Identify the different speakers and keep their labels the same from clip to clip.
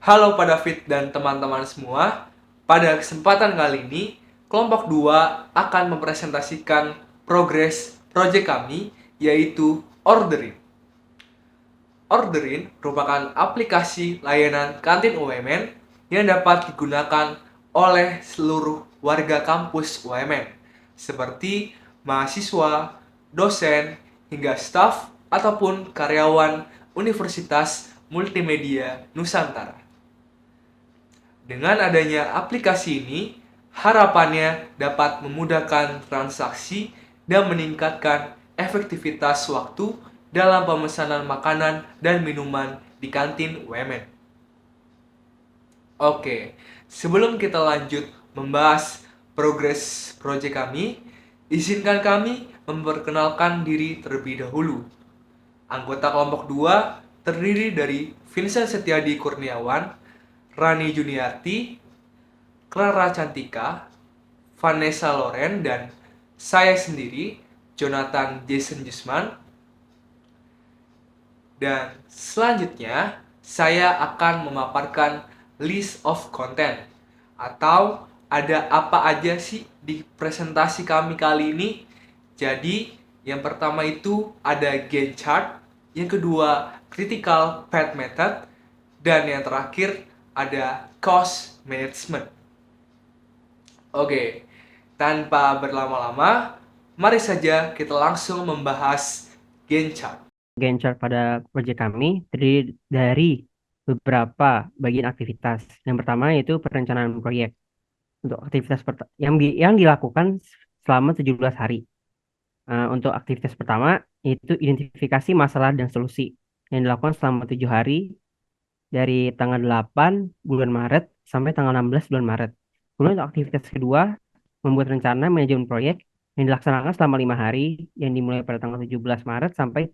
Speaker 1: Halo Pak David dan teman-teman semua. Pada kesempatan kali ini, kelompok 2 akan mempresentasikan progres proyek kami, yaitu Orderin. Orderin merupakan aplikasi layanan kantin UMN yang dapat digunakan oleh seluruh warga kampus UMN, seperti mahasiswa, dosen, hingga staf ataupun karyawan Universitas Multimedia Nusantara. Dengan adanya aplikasi ini, harapannya dapat memudahkan transaksi dan meningkatkan efektivitas waktu dalam pemesanan makanan dan minuman di kantin UMN. Oke, sebelum kita lanjut membahas progres proyek kami, izinkan kami memperkenalkan diri terlebih dahulu. Anggota kelompok 2 terdiri dari Vincent Setiadi Kurniawan, Rani Juniarti, Clara Cantika, Vanessa Loren, dan saya sendiri, Jonathan Jason Jusman. Dan selanjutnya, saya akan memaparkan list of content atau ada apa aja sih di presentasi kami kali ini. Jadi, yang pertama itu ada Gantt chart, yang kedua critical path method, dan yang terakhir ada cost management. Oke, tanpa berlama-lama, mari saja kita langsung membahas Gantt chart.
Speaker 2: Gantt chart pada proyek kami terdiri dari beberapa bagian aktivitas. Yang pertama yaitu perencanaan proyek. Untuk aktivitas yang dilakukan selama 17 hari. Untuk aktivitas pertama yaitu identifikasi masalah dan solusi yang dilakukan selama 7 hari dari tanggal 8 bulan Maret sampai tanggal 16 bulan Maret. Kemudian untuk aktivitas kedua, membuat rencana manajemen proyek yang dilaksanakan selama 5 hari yang dimulai pada tanggal 17 Maret sampai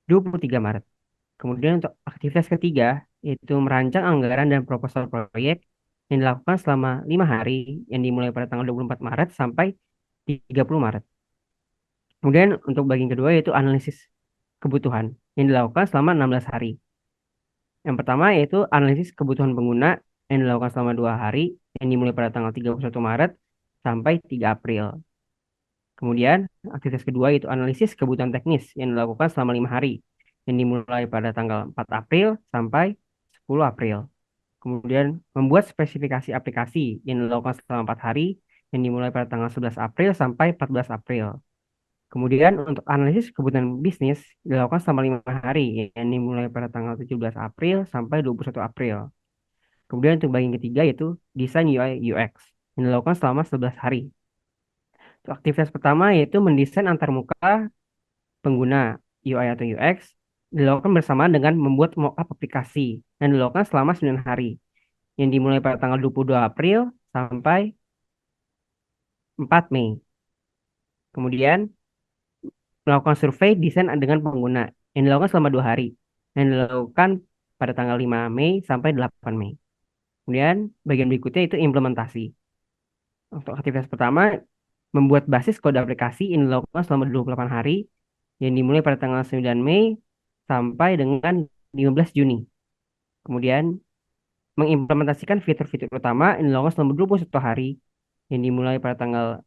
Speaker 2: 23 Maret. Kemudian untuk aktivitas ketiga, yaitu merancang anggaran dan proposal proyek yang dilakukan selama 5 hari yang dimulai pada tanggal 24 Maret sampai 30 Maret. Kemudian untuk bagian kedua yaitu analisis kebutuhan yang dilakukan selama 16 hari. Yang pertama yaitu analisis kebutuhan pengguna yang dilakukan selama 2 hari yang dimulai pada tanggal 31 Maret sampai 3 April. Kemudian aktivitas kedua yaitu analisis kebutuhan teknis yang dilakukan selama 5 hari yang dimulai pada tanggal 4 April sampai 10 April. Kemudian membuat spesifikasi aplikasi yang dilakukan selama 4 hari yang dimulai pada tanggal 11 April sampai 14 April. Kemudian untuk analisis kebutuhan bisnis dilakukan selama 5 hari yang dimulai pada tanggal 17 April sampai 21 April. Kemudian untuk bagian ketiga yaitu desain UI UX yang dilakukan selama 11 hari. Untuk aktivitas pertama yaitu mendesain antarmuka pengguna UI atau UX dilakukan bersamaan dengan membuat mockup aplikasi yang dilakukan selama 9 hari yang dimulai pada tanggal 22 April sampai 4 Mei. Kemudian melakukan survei desain dengan pengguna yang dilakukan selama 2 hari yang dilakukan pada tanggal 5 Mei sampai 8 Mei. Kemudian bagian berikutnya itu implementasi. Untuk aktivitas pertama, membuat basis kode aplikasi yang dilakukan selama 28 hari yang dimulai pada tanggal 9 Mei sampai dengan 15 Juni. Kemudian mengimplementasikan fitur-fitur utama yang dilakukan selama 21 hari yang dimulai pada tanggal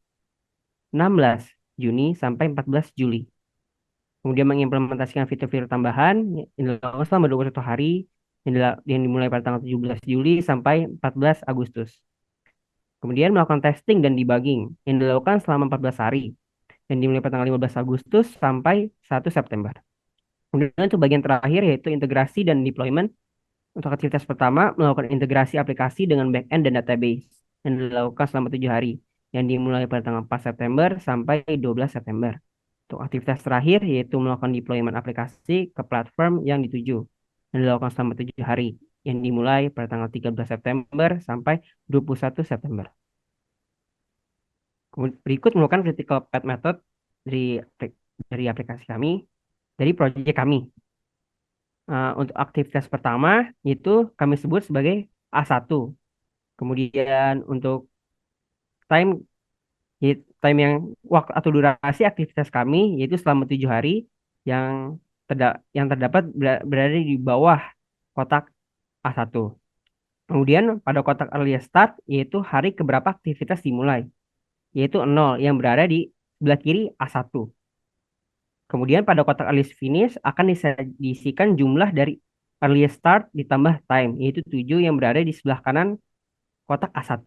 Speaker 2: 16 Juni sampai 14 Juli. Kemudian mengimplementasikan fitur-fitur tambahan yang dilakukan selama 21 hari yang dimulai pada tanggal 17 Juli sampai 14 Agustus. Kemudian melakukan testing dan debugging yang dilakukan selama 14 hari yang dimulai pada tanggal 15 Agustus sampai 1 September. Kemudian untuk bagian terakhir yaitu integrasi dan deployment. Untuk aktivitas pertama, melakukan integrasi aplikasi dengan backend dan database yang dilakukan selama 7 hari yang dimulai pada tanggal 4 September sampai 12 September. Untuk aktivitas terakhir yaitu melakukan deployment aplikasi ke platform yang dituju yang dilakukan selama 7 hari yang dimulai pada tanggal 13 September sampai 21 September. Berikut merupakan critical path method dari aplikasi kami, dari proyek kami. Untuk aktivitas pertama itu kami sebut sebagai A1. Kemudian untuk time time yang waktu atau durasi aktivitas kami yaitu selama 7 hari yang yang terdapat berada di bawah kotak A1. Kemudian pada kotak earliest start yaitu hari keberapa aktivitas dimulai, yaitu 0 yang berada di sebelah kiri A1. Kemudian pada kotak earliest finish akan diisikan jumlah dari earliest start ditambah time, yaitu 7 yang berada di sebelah kanan kotak A1.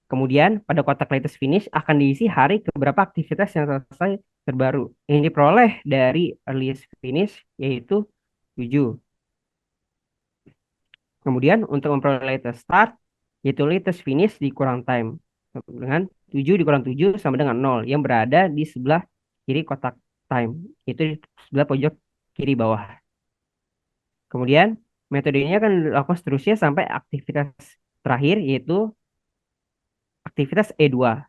Speaker 2: Kemudian pada kotak latest finish akan diisi hari keberapa aktivitas yang selesai terbaru. Yang diperoleh dari earliest finish yaitu 7. Kemudian untuk memperoleh latest start yaitu latest finish dikurang time. Dengan 7 dikurang 7 sama dengan 0 yang berada di sebelah kiri kotak time. Itu di sebelah pojok kiri bawah. Kemudian metode ini akan dilakukan seterusnya sampai aktivitas terakhir yaitu aktivitas E2.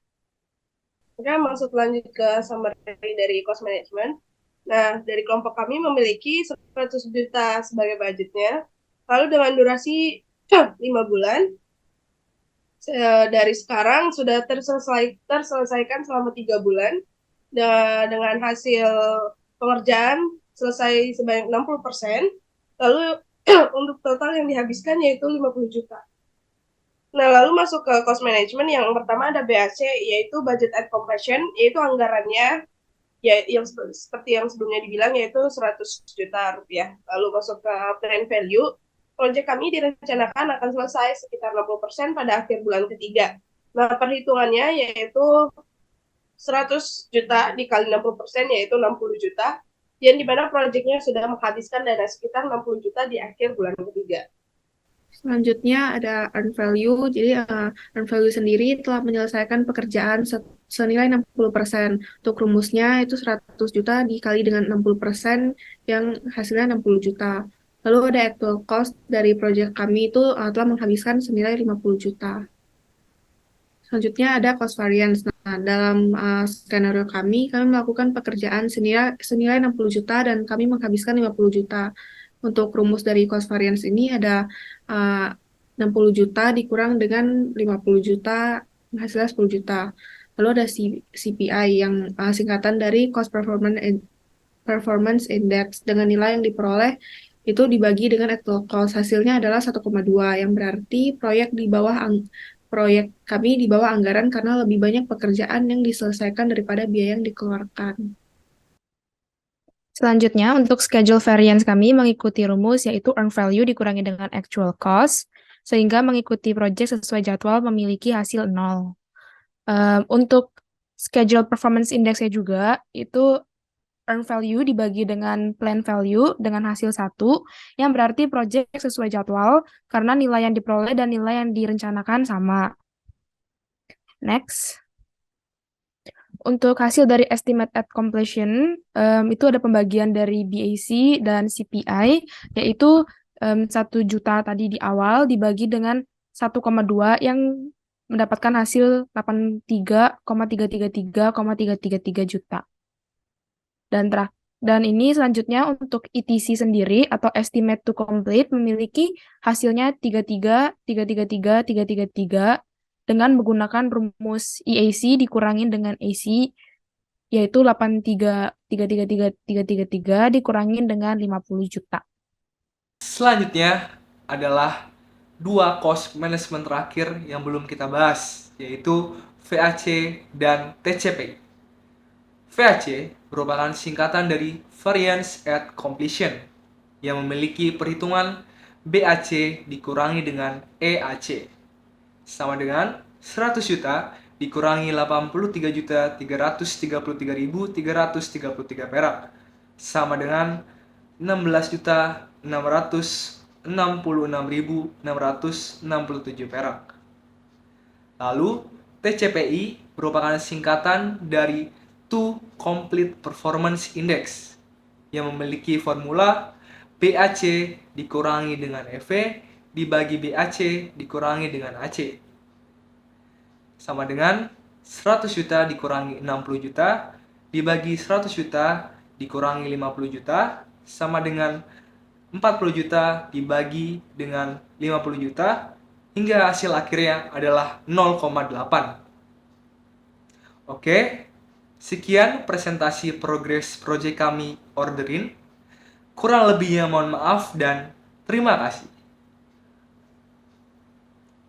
Speaker 3: Oke, masuk lanjut ke summary dari cost management. Nah, dari kelompok kami memiliki 100 juta sebagai budgetnya. Lalu dengan durasi 5 bulan, dari sekarang sudah terselesaikan selama 3 bulan. Dengan hasil pengerjaan selesai sebanyak 60%. Lalu untuk total yang dihabiskan yaitu 50 juta. Nah, lalu masuk ke cost management. Yang pertama ada BAC, yaitu budget and completion, yaitu anggarannya ya yang seperti yang sebelumnya dibilang yaitu 100 juta rupiah. Lalu masuk ke plan value. Proyek kami direncanakan akan selesai sekitar 60% pada akhir bulan ketiga. Nah, perhitungannya yaitu 100 juta dikali 60% yaitu 60 juta. Yang dimana proyeknya sudah menghabiskan dana sekitar 60 juta di akhir bulan ketiga.
Speaker 4: Selanjutnya ada earn value. Jadi earn value sendiri telah menyelesaikan pekerjaan senilai 60%. Untuk rumusnya itu 100 juta dikali dengan 60% yang hasilnya 60 juta. Lalu ada actual cost dari proyek kami itu telah menghabiskan senilai 50 juta. Selanjutnya ada cost variance. Nah, dalam skenario kami melakukan pekerjaan senilai 60 juta dan kami menghabiskan 50 juta. Untuk rumus dari cost variance ini ada 60 juta dikurang dengan 50 juta, hasilnya 10 juta. Lalu ada CPI yang singkatan dari Cost Performance Index dengan nilai yang diperoleh itu dibagi dengan actual cost. Hasilnya adalah 1,2 yang berarti proyek kami di bawah anggaran karena lebih banyak pekerjaan yang diselesaikan daripada biaya yang dikeluarkan.
Speaker 5: Selanjutnya, untuk schedule variance kami mengikuti rumus yaitu earn value dikurangi dengan actual cost, sehingga mengikuti project sesuai jadwal memiliki hasil 0. Untuk schedule performance index-nya juga, itu earn value dibagi dengan plan value dengan hasil 1, yang berarti project sesuai jadwal karena nilai yang diperoleh dan nilai yang direncanakan sama. Next. Untuk hasil dari estimate at completion, itu ada pembagian dari BAC dan CPI, yaitu 1 juta tadi di awal dibagi dengan 1,2 yang mendapatkan hasil 83,333,333 juta. Dan ini selanjutnya untuk ETC sendiri atau estimate to complete memiliki hasilnya 33,333,333 dengan menggunakan rumus EAC dikurangin dengan AC yaitu 83,333,333 dikurangin dengan 50 juta.
Speaker 1: Selanjutnya adalah 2 cost management terakhir yang belum kita bahas, yaitu VAC dan TCP. VAC merupakan singkatan dari Variance at Completion yang memiliki perhitungan BAC dikurangi dengan EAC sama dengan 100 juta dikurangi 83.333.333 perak sama dengan 16.666.667 perak. Lalu TCPI merupakan singkatan dari To Complete Performance Index yang memiliki formula BAC dikurangi dengan EV dibagi BAC dikurangi dengan AC sama dengan 100 juta dikurangi 60 juta dibagi 100 juta dikurangi 50 juta sama dengan 40 juta dibagi dengan 50 juta hingga hasil akhirnya adalah 0,8. Oke, sekian presentasi progres proyek kami Orderin. Kurang lebihnya mohon maaf dan terima kasih.